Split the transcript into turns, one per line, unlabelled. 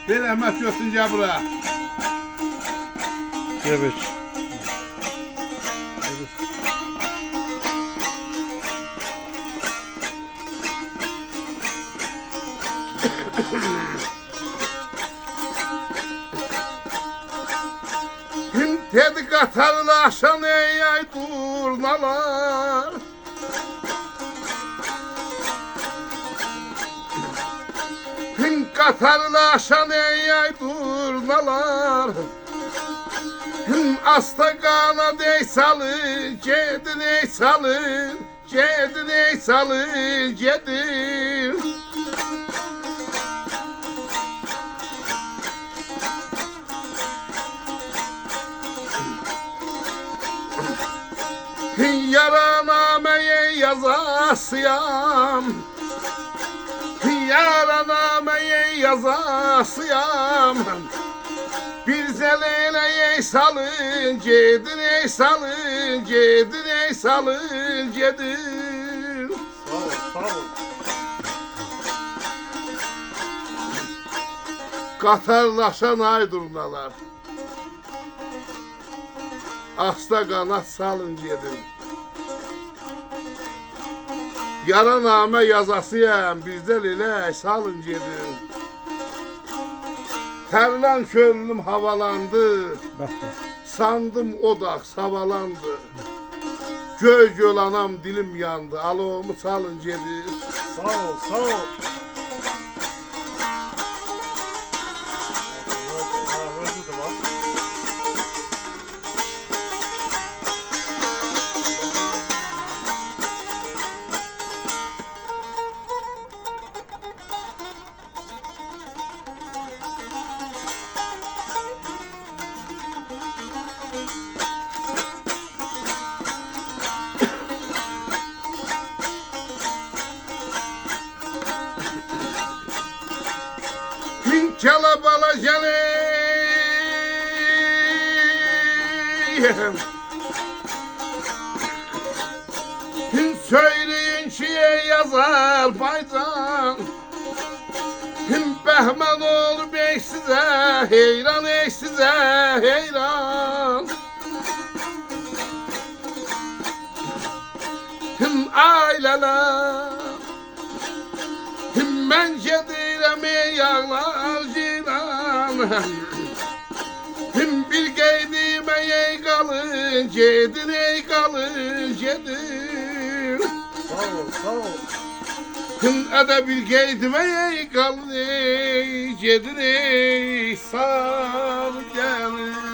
Bir Ahmet götünce bura.
Evet.
Dedi katarlaşan ey ay durnalar. Katarlaşan ey ay durnalar. Asta kana dey salın, cedin ey salın, cedin ey salın, cedin. Yaranameye yazasıyam, yaranameye yazasıyam. Bir zelene ey salın, cedin ey salın, cedin ey salın, cedin.
Sağ ol, sağ ol.
Katarlaşan aydurnalar. Asta kanat salın cedin. Yaraname yazasıyam, bizden ile salın cedin. Terlan könlüm havalandı.
Bak bak.
Sandım odak savalandı. Göy göl anam dilim yandı. Alomu salın cedi.
Sağ ol, sağ ol.
Bin çalabala geleyim. Bin söyleyin şiye yazar baycan. Bin Behman oğlu bey size heyran ey size heyran. Bin aileler. Bin ben cediremi yağlar cinan. Bin bir geydime ey kalın cedin ey kalın cedin.
Sağ ol, sağ ol.
Bin ede bir geydime ey kalın ey cedin ey sağ gelin.